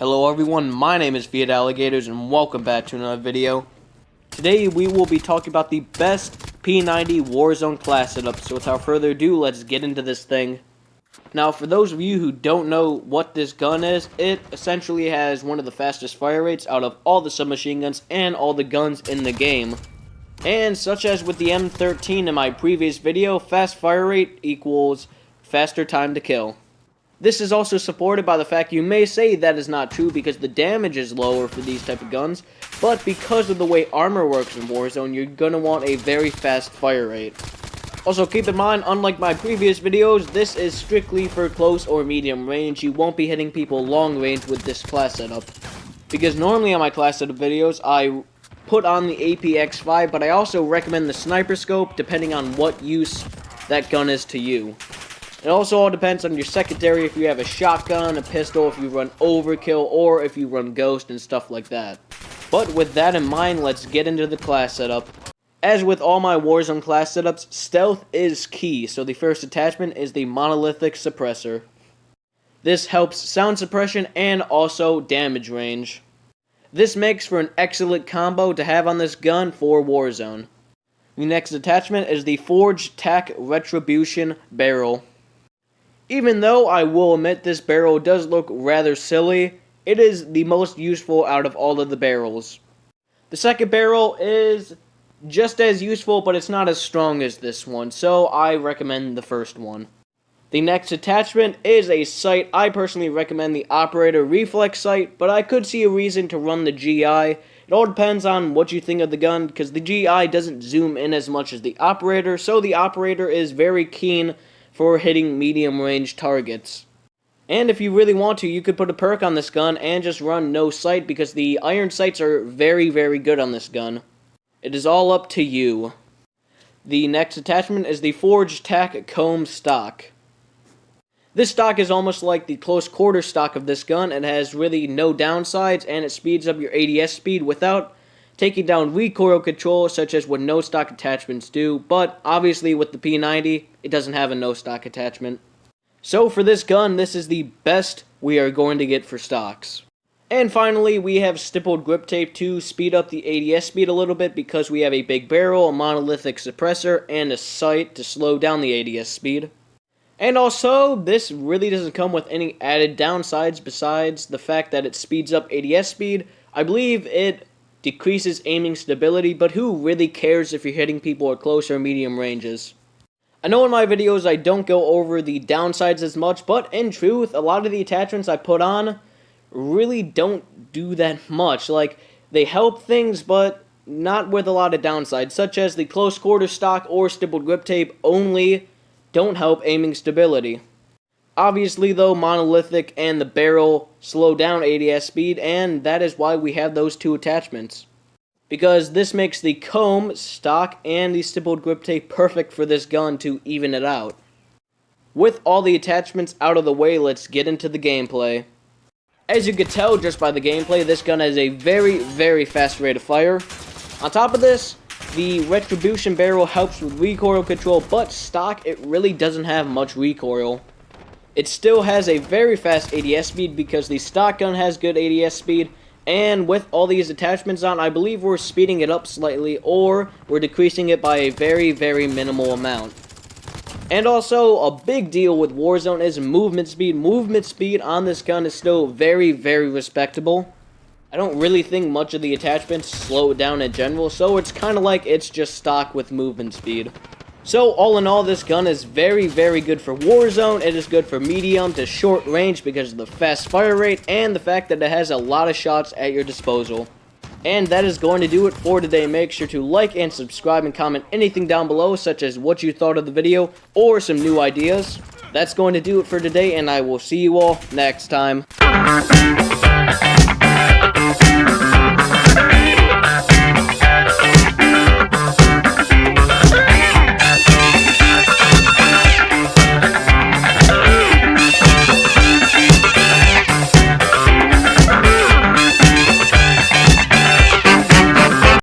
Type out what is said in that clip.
Hello everyone, my name is Fiat Alligators and welcome back to another video. Today we will be talking about the best P90 Warzone class setup, so without further ado, let's get into this thing. Now for those of you who don't know what this gun is, it essentially has one of the fastest fire rates out of all the submachine guns and all the guns in the game. And such as with the M13 in my previous video, fast fire rate equals faster time to kill. This is also supported by the fact you may say that is not true because the damage is lower for these type of guns, but because of the way armor works in Warzone, you're going to want a very fast fire rate. Also keep in mind, unlike my previous videos, this is strictly for close or medium range. You won't be hitting people long range with this class setup. Because normally on my class setup videos, I put on the APX5, but I also recommend the sniper scope depending on what use that gun is to you. It also all depends on your secondary, if you have a shotgun, a pistol, if you run overkill, or if you run ghost and stuff like that. But with that in mind, let's get into the class setup. As with all my Warzone class setups, stealth is key, so the first attachment is the monolithic suppressor. This helps sound suppression and also damage range. This makes for an excellent combo to have on this gun for Warzone. The next attachment is the Forged Tac Retribution Barrel. Even though I will admit this barrel does look rather silly, it is the most useful out of all of the barrels. The second barrel is just as useful, but it's not as strong as this one, so I recommend the first one. The next attachment is a sight. I personally recommend the Operator Reflex sight, but I could see a reason to run the GI. It all depends on what you think of the gun, because the GI doesn't zoom in as much as the Operator, so the Operator is very keen for hitting medium range targets. And if you really want to, you could put a perk on this gun and just run no sight, because the iron sights are very good on this gun. It is all up to you. The next attachment is the Forged Tac Comb Stock. This stock is almost like the close quarter stock of this gun. It has really no downsides and it speeds up your ADS speed without taking down recoil control, such as what no stock attachments do, but obviously with the P90, it doesn't have a no stock attachment. So for this gun, this is the best we are going to get for stocks. And finally, we have stippled grip tape to speed up the ADS speed a little bit because we have a big barrel, a monolithic suppressor, and a sight to slow down the ADS speed. And also, this really doesn't come with any added downsides besides the fact that it speeds up ADS speed. I believe it decreases aiming stability, but who really cares if you're hitting people at close or medium ranges? I know in my videos I don't go over the downsides as much, but in truth, a lot of the attachments I put on really don't do that much. Like, they help things, but not with a lot of downsides, such as the close quarter stock or stippled grip tape only don't help aiming stability. Obviously though, monolithic and the barrel slow down ADS speed, and that is why we have those two attachments. Because this makes the comb, stock, and the stippled grip tape perfect for this gun to even it out. With all the attachments out of the way, let's get into the gameplay. As you can tell just by the gameplay, this gun has a very fast rate of fire. On top of this, the Retribution Barrel helps with recoil control, but stock, it really doesn't have much recoil. It still has a very fast ADS speed because the stock gun has good ADS speed, and with all these attachments on, I believe we're speeding it up slightly, or we're decreasing it by a very minimal amount. And also, a big deal with Warzone is movement speed. Movement speed on this gun is still very respectable. I don't really think much of the attachments slow it down in general, so it's kind of like it's just stock with movement speed. So, all in all, this gun is very good for Warzone. It is good for medium to short range because of the fast fire rate and the fact that it has a lot of shots at your disposal. And that is going to do it for today. Make sure to like and subscribe and comment anything down below, such as what you thought of the video or some new ideas. That's going to do it for today, and I will see you all next time.